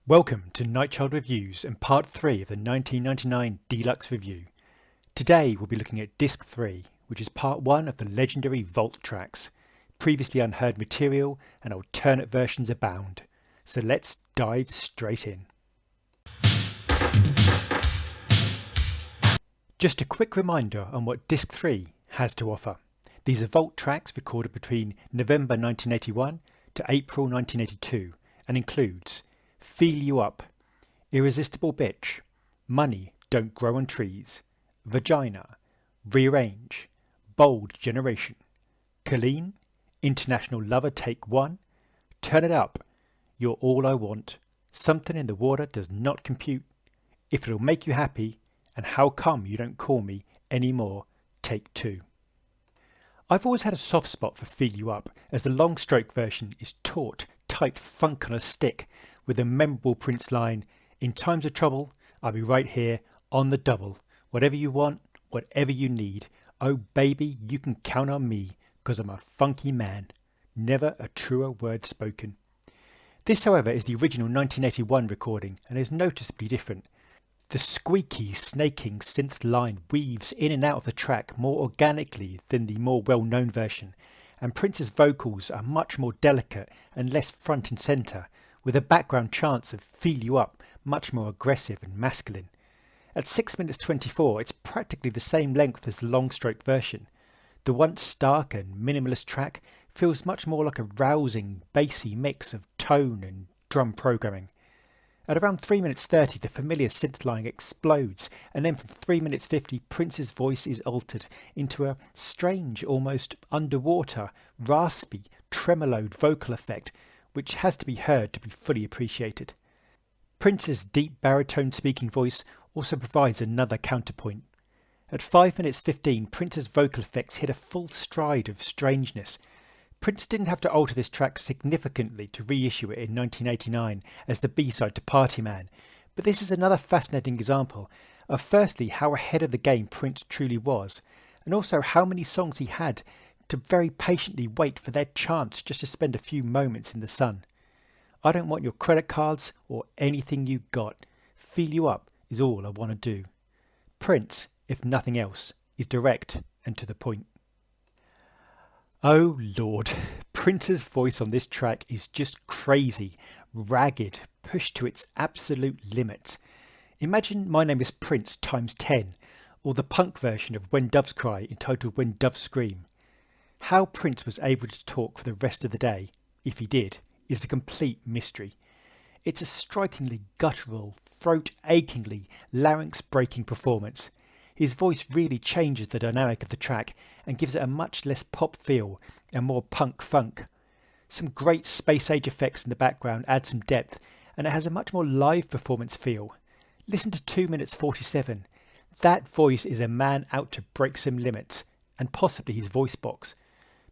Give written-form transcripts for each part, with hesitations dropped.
Welcome to Nightchild Reviews and part 3 of the 1999 Deluxe Review. Today we'll be looking at Disc 3, which is part 1 of the legendary Vault tracks. Previously unheard material and alternate versions abound. So let's dive straight in. Just a quick reminder on what Disc 3 has to offer. These are Vault tracks recorded between November 1981 to April 1982 and includes Feel You Up, Irresistible Bitch, Money Don't Grow on Trees, Vagina, Rearrange, Bold Generation, Colleen, International Lover Take 1, Turn It Up, You're All I Want, Something in the Water Does Not Compute, If It'll Make You Happy, and How Come You Don't Call Me Anymore, Take 2. I've always had a soft spot for Feel You Up, as the long stroke version is taut, tight funk on a stick, with a memorable Prince line, "In times of trouble, I'll be right here on the double. Whatever you want, whatever you need. Oh baby, you can count on me, 'cause I'm a funky man." Never a truer word spoken. This, however, is the original 1981 recording and is noticeably different. The squeaky, snaking synth line weaves in and out of the track more organically than the more well-known version, and Prince's vocals are much more delicate and less front and centre, with a background chants of Feel You Up much more aggressive and masculine. At 6 minutes 24, it's practically the same length as the long stroke version. The once stark and minimalist track feels much more like a rousing, bassy mix of tone and drum programming. At around 3 minutes 30, the familiar synth line explodes, and then from 3 minutes 50, Prince's voice is altered into a strange, almost underwater, raspy, tremoloed vocal effect, which has to be heard to be fully appreciated. Prince's deep baritone speaking voice also provides another counterpoint. At 5 minutes 15, Prince's vocal effects hit a full stride of strangeness. Prince didn't have to alter this track significantly to reissue it in 1989 as the B-side to Party Man, but this is another fascinating example of firstly how ahead of the game Prince truly was, and also how many songs he had to very patiently wait for their chance just to spend a few moments in the sun. I don't want your credit cards or anything you got. Feel You Up is all I want to do. Prince, if nothing else, is direct and to the point. Oh Lord, Prince's voice on this track is just crazy, ragged, pushed to its absolute limits. Imagine My Name is Prince times 10, or the punk version of When Doves Cry entitled When Doves Scream. How Prince was able to talk for the rest of the day, if he did, is a complete mystery. It's a strikingly guttural, throat-achingly, larynx-breaking performance. His voice really changes the dynamic of the track and gives it a much less pop feel and more punk funk. Some great space-age effects in the background add some depth, and it has a much more live performance feel. Listen to 2 minutes 47. That voice is a man out to break some limits, and possibly his voice box.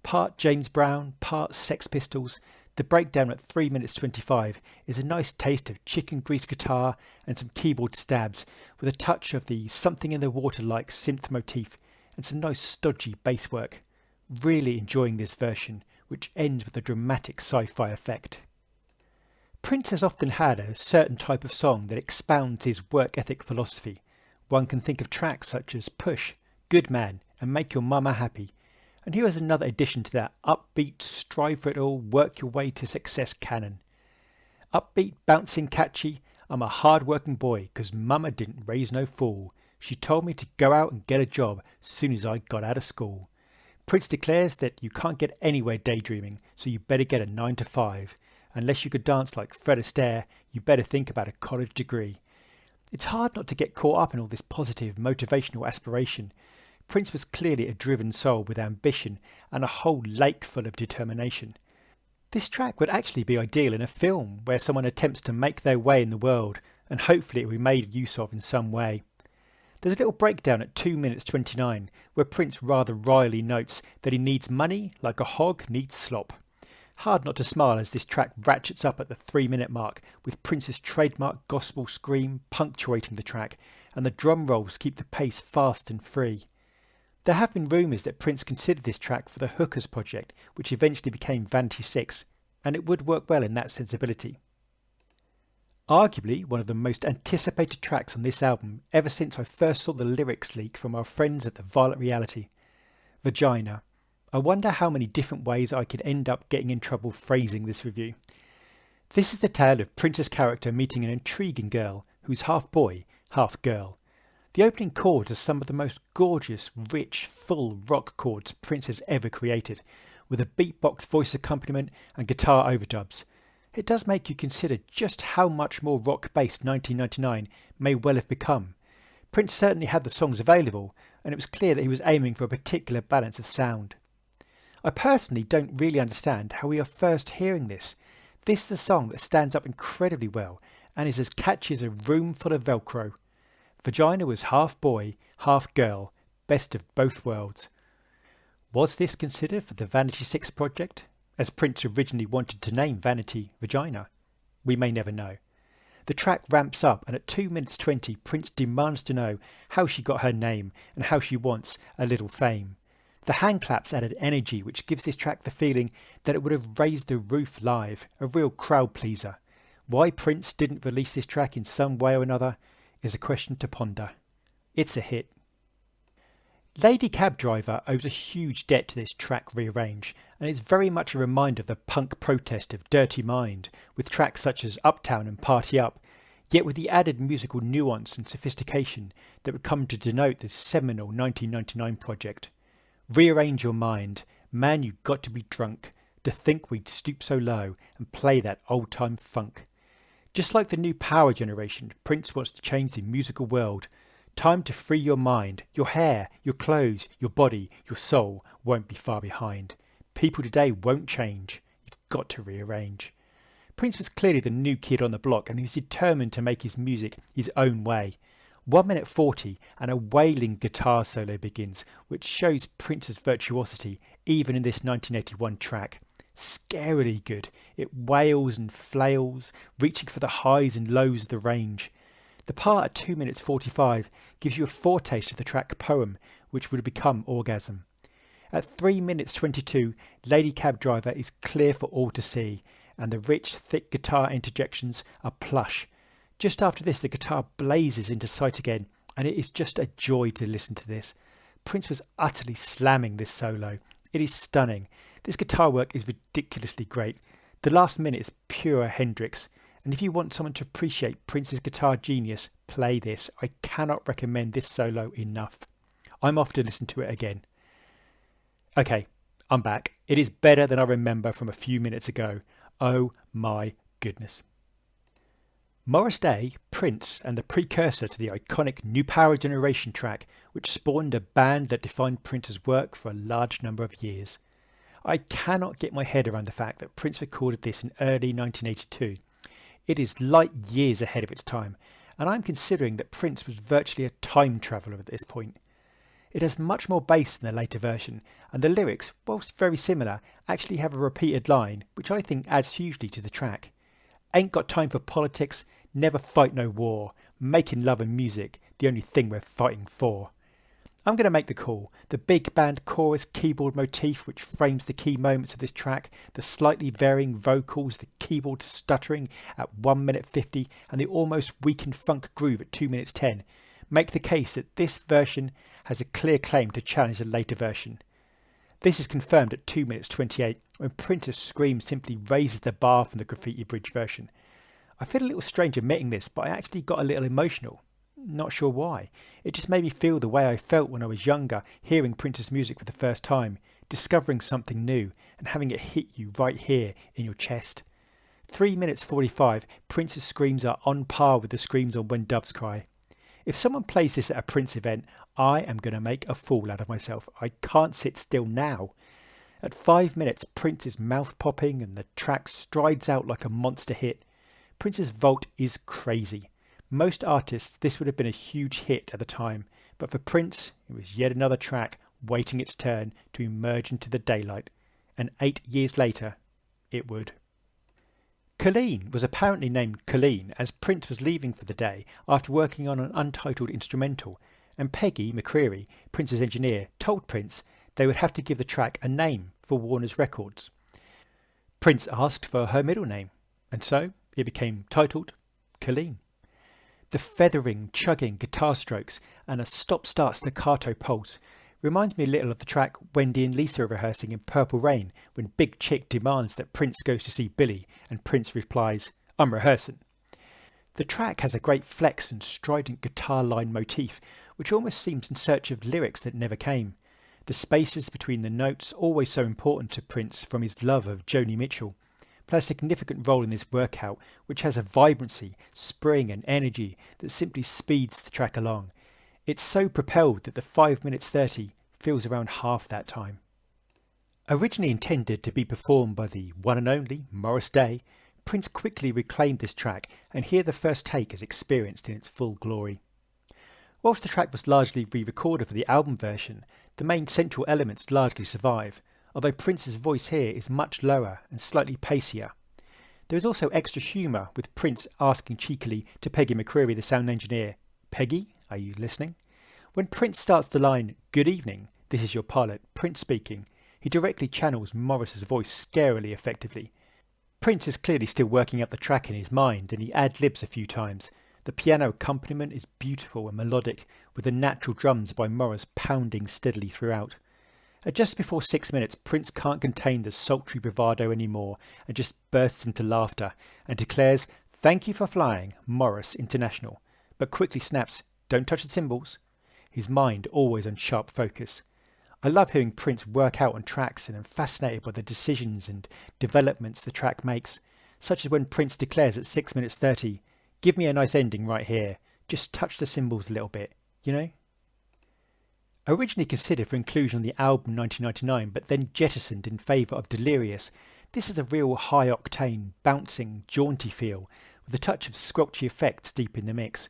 Part James Brown, part Sex Pistols, the breakdown at 3 minutes 25 is a nice taste of chicken grease guitar and some keyboard stabs, with a touch of the Something in the Water-like synth motif and some nice stodgy bass work. Really enjoying this version, which ends with a dramatic sci-fi effect. Prince has often had a certain type of song that expounds his work ethic philosophy. One can think of tracks such as Push, Good Man and Make Your Mama Happy. And here is another addition to that upbeat, strive for it all, work your way to success canon. Upbeat, bouncing, catchy, I'm a hard-working boy 'cause mama didn't raise no fool. She told me to go out and get a job soon as I got out of school. Prince declares that you can't get anywhere daydreaming, so you better get a 9 to 5. Unless you could dance like Fred Astaire, you better think about a college degree. It's hard not to get caught up in all this positive, motivational aspiration. Prince was clearly a driven soul with ambition and a whole lake full of determination. This track would actually be ideal in a film where someone attempts to make their way in the world, and hopefully it will be made use of in some way. There's a little breakdown at 2 minutes 29 where Prince rather wryly notes that he needs money like a hog needs slop. Hard not to smile as this track ratchets up at the 3-minute mark, with Prince's trademark gospel scream punctuating the track, and the drum rolls keep the pace fast and free. There have been rumours that Prince considered this track for the Hookers project, which eventually became Vanity 6, and it would work well in that sensibility. Arguably one of the most anticipated tracks on this album ever since I first saw the lyrics leak from our friends at the Violet Reality. Vagina. I wonder how many different ways I could end up getting in trouble phrasing this review. This is the tale of Prince's character meeting an intriguing girl who's half boy, half girl. The opening chords are some of the most gorgeous, rich, full rock chords Prince has ever created, with a beatbox voice accompaniment and guitar overdubs. It does make you consider just how much more rock-based 1999 may well have become. Prince certainly had the songs available, and it was clear that he was aiming for a particular balance of sound. I personally don't really understand how we are first hearing this. This is a song that stands up incredibly well and is as catchy as a room full of Velcro. Vagina was half boy, half girl, best of both worlds. Was this considered for the Vanity 6 project, as Prince originally wanted to name Vanity Vagina? We may never know. The track ramps up, and at 2 minutes 20 Prince demands to know how she got her name and how she wants a little fame. The hand claps added energy which gives this track the feeling that it would have raised the roof live, a real crowd pleaser. Why Prince didn't release this track in some way or another is a question to ponder. It's a hit. Lady Cab Driver owes a huge debt to this track rearrange, and it's very much a reminder of the punk protest of Dirty Mind, with tracks such as Uptown and Party Up, yet with the added musical nuance and sophistication that would come to denote this seminal 1999 project. Rearrange your mind, man, you got to be drunk to think we'd stoop so low and play that old-time funk. Just like the new power generation, Prince wants to change the musical world. Time to free your mind, your hair, your clothes, your body, your soul won't be far behind. People today won't change. You've got to rearrange. Prince was clearly the new kid on the block, and he was determined to make his music his own way. 1 minute 40 and a wailing guitar solo begins, which shows Prince's virtuosity even in this 1981 track. Scarily good. It wails and flails, reaching for the highs and lows of the range. The part at 2 minutes 45 gives you a foretaste of the track Poem, which would become Orgasm. At 3 minutes 22, Lady Cab Driver is clear for all to see, and the rich, thick guitar interjections are plush. Just after this, the guitar blazes into sight again, and it is just a joy to listen to this. Prince was utterly slamming this solo. It is stunning. This guitar work is ridiculously great. The last minute is pure Hendrix. And if you want someone to appreciate Prince's guitar genius, play this. I cannot recommend this solo enough. I'm off to listen to it again. Okay, I'm back. It is better than I remember from a few minutes ago. Oh my goodness. Morris Day, Prince, and the precursor to the iconic New Power Generation track, which spawned a band that defined Prince's work for a large number of years. I cannot get my head around the fact that Prince recorded this in early 1982. It is light years ahead of its time, and I'm considering that Prince was virtually a time traveller at this point. It has much more bass than the later version, and the lyrics, whilst very similar, actually have a repeated line, which I think adds hugely to the track. Ain't got time for politics, never fight no war, making love and music, the only thing we're fighting for. I'm going to make the call. The big band chorus keyboard motif which frames the key moments of this track, the slightly varying vocals, the keyboard stuttering at 1 minute 50 and the almost weakened funk groove at 2 minutes 10 make the case that this version has a clear claim to challenge the later version. This is confirmed at 2 minutes 28 when Prince's scream simply raises the bar from the Graffiti Bridge version. I feel a little strange admitting this, but I actually got a little emotional. Not sure why. It just made me feel the way I felt when I was younger, hearing Prince's music for the first time, discovering something new and having it hit you right here in your chest. 3 minutes 45, Prince's screams are on par with the screams on When Doves Cry. If someone plays this at a Prince event, I am going to make a fool out of myself. I can't sit still now. At 5 minutes, Prince is mouth popping and the track strides out like a monster hit. Prince's vault is crazy. Most artists, this would have been a huge hit at the time, but for Prince, it was yet another track waiting its turn to emerge into the daylight, and 8 years later, it would. Colleen was apparently named Colleen as Prince was leaving for the day after working on an untitled instrumental, and Peggy McCreary, Prince's engineer, told Prince they would have to give the track a name for Warner's Records. Prince asked for her middle name, and so it became titled clean. The feathering, chugging guitar strokes and a stop-start staccato pulse reminds me a little of the track Wendy and Lisa are rehearsing in Purple Rain when Big Chick demands that Prince goes to see Billy and Prince replies, "I'm rehearsing." The track has a great flex and strident guitar line motif which almost seems in search of lyrics that never came. The spaces between the notes, always so important to Prince from his love of Joni Mitchell, play a significant role in this workout which has a vibrancy, spring and energy that simply speeds the track along. It's so propelled that the 5 minutes 30 feels around half that time. Originally intended to be performed by the one and only Morris Day, Prince quickly reclaimed this track and here the first take is experienced in its full glory. Whilst the track was largely re-recorded for the album version, the main central elements largely survive, although Prince's voice here is much lower and slightly pacier. There is also extra humour with Prince asking cheekily to Peggy McCreary, the sound engineer, "Peggy, are you listening?" When Prince starts the line, "Good evening, this is your pilot, Prince speaking," he directly channels Morris's voice scarily effectively. Prince is clearly still working up the track in his mind and he ad-libs a few times. The piano accompaniment is beautiful and melodic, with the natural drums by Morris pounding steadily throughout. At just before 6 minutes, Prince can't contain the sultry bravado anymore and just bursts into laughter and declares, "Thank you for flying, Morris International," but quickly snaps, "Don't touch the cymbals." His mind always on sharp focus. I love hearing Prince work out on tracks and I'm fascinated by the decisions and developments the track makes, such as when Prince declares at 6 minutes 30, "Give me a nice ending right here, just touch the cymbals a little bit, you know?" Originally considered for inclusion on the album 1999 but then jettisoned in favour of Delirious, this is a real high-octane, bouncing, jaunty feel with a touch of squelchy effects deep in the mix.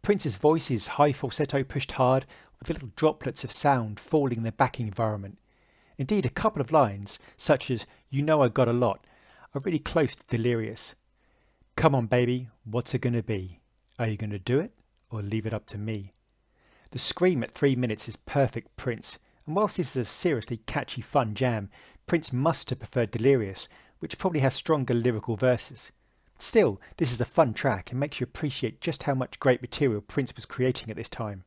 Prince's voice is high falsetto pushed hard with little droplets of sound falling in the backing environment. Indeed, a couple of lines, such as "You know I got a lot," are really close to Delirious. "Come on baby, what's it gonna be? Are you gonna do it or leave it up to me?" The scream at 3 minutes is perfect Prince, and whilst this is a seriously catchy fun jam, Prince must have preferred Delirious, which probably has stronger lyrical verses. Still, this is a fun track and makes you appreciate just how much great material Prince was creating at this time.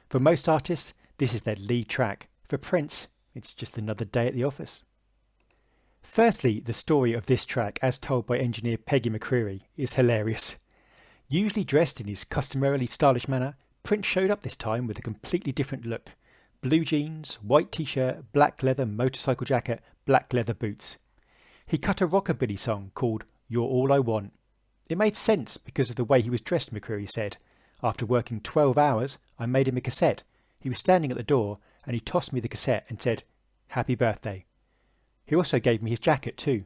For most artists, this is their lead track. For Prince, it's just another day at the office. Firstly, the story of this track, as told by engineer Peggy McCreary, is hilarious. Usually dressed in his customarily stylish manner, Prince showed up this time with a completely different look. Blue jeans, white t-shirt, black leather motorcycle jacket, black leather boots. He cut a rockabilly song called "You're All I Want." It made sense because of the way he was dressed, McCreary said. "After working 12 hours, I made him a cassette. He was standing at the door and he tossed me the cassette and said, 'Happy birthday.' He also gave me his jacket too.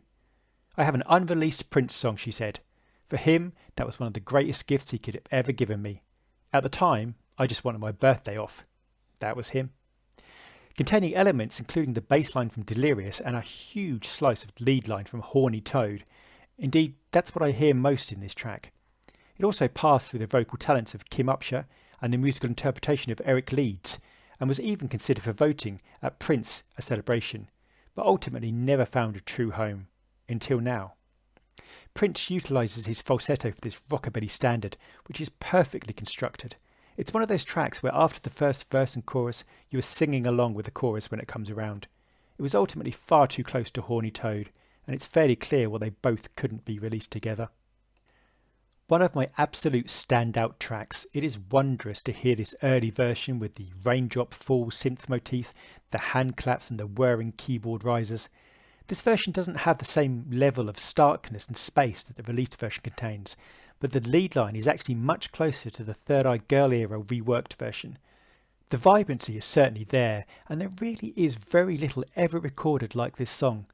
I have an unreleased Prince song," she said. "For him, that was one of the greatest gifts he could have ever given me. At the time, I just wanted my birthday off." That was him. Containing elements including the bass line from Delirious and a huge slice of lead line from Horny Toad. Indeed, that's what I hear most in this track. It also passed through the vocal talents of Kim Upshur and the musical interpretation of Eric Leeds, and was even considered for voting at Prince A Celebration, but ultimately never found a true home, until now. Prince utilises his falsetto for this rockabilly standard, which is perfectly constructed. It's one of those tracks where after the first verse and chorus, you are singing along with the chorus when it comes around. It was ultimately far too close to Horny Toad, and it's fairly clear why they both couldn't be released together. One of my absolute standout tracks, it is wondrous to hear this early version with the raindrop fall synth motif, the hand claps and the whirring keyboard risers. This version doesn't have the same level of starkness and space that the released version contains, but the lead line is actually much closer to the Third Eye Girl era reworked version. The vibrancy is certainly there, and there really is very little ever recorded like this song.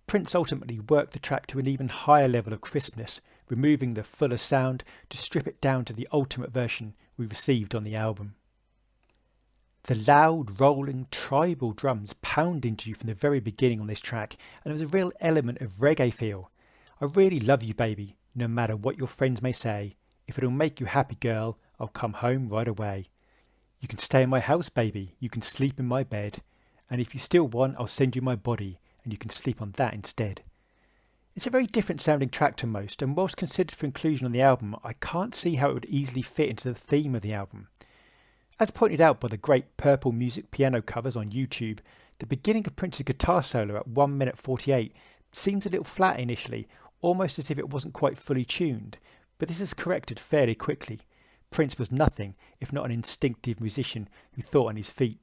Prince ultimately worked the track to an even higher level of crispness, removing the fuller sound to strip it down to the ultimate version we received on the album. The loud, rolling, tribal drums pound into you from the very beginning on this track, and there was a real element of reggae feel. "I really love you, baby, no matter what your friends may say. If it'll make you happy, girl, I'll come home right away. You can stay in my house, baby, you can sleep in my bed, and if you still want, I'll send you my body, and you can sleep on that instead." It's a very different sounding track to most, and whilst considered for inclusion on the album, I can't see how it would easily fit into the theme of the album. As pointed out by the great Purple Music piano covers on YouTube, the beginning of Prince's guitar solo at 1 minute 48 seems a little flat initially, almost as if it wasn't quite fully tuned, but this is corrected fairly quickly. Prince was nothing if not an instinctive musician who thought on his feet.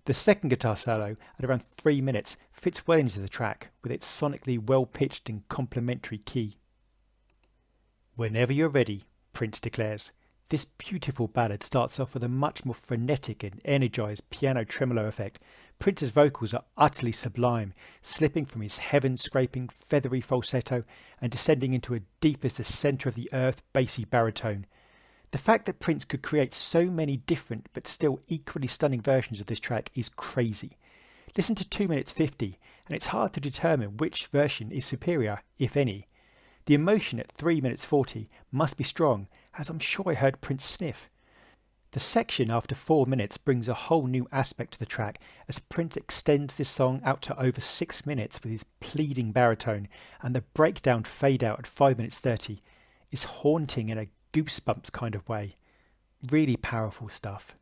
The second guitar solo, at around 3 minutes, fits well into the track with its sonically well-pitched and complementary key. Whenever you're ready, Prince declares. This beautiful ballad starts off with a much more frenetic and energised piano tremolo effect. Prince's vocals are utterly sublime, slipping from his heaven-scraping, feathery falsetto and descending into a deep as the centre of the earth bassy baritone. The fact that Prince could create so many different but still equally stunning versions of this track is crazy. Listen to 2 minutes 50 and it's hard to determine which version is superior, if any. The emotion at 3 minutes 40 must be strong, as I'm sure I heard Prince sniff. The section after 4 minutes brings a whole new aspect to the track as Prince extends this song out to over 6 minutes with his pleading baritone, and the breakdown fade out at 5 minutes 30 is haunting in a goosebumps kind of way. Really powerful stuff.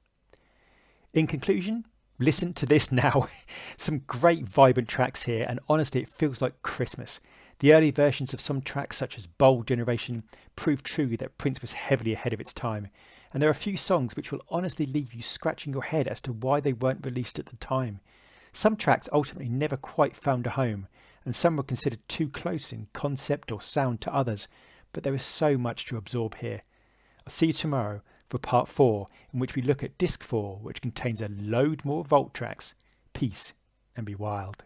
In conclusion, listen to this now. Some great vibrant tracks here, and honestly it feels like Christmas. The early versions of some tracks such as Bold Generation prove true that Prince was heavily ahead of its time, and there are a few songs which will honestly leave you scratching your head as to why they weren't released at the time. Some tracks ultimately never quite found a home, and some were considered too close in concept or sound to others, but there is so much to absorb here. I'll see you tomorrow for part 4, in which we look at disc 4, which contains a load more vault tracks. Peace and be wild.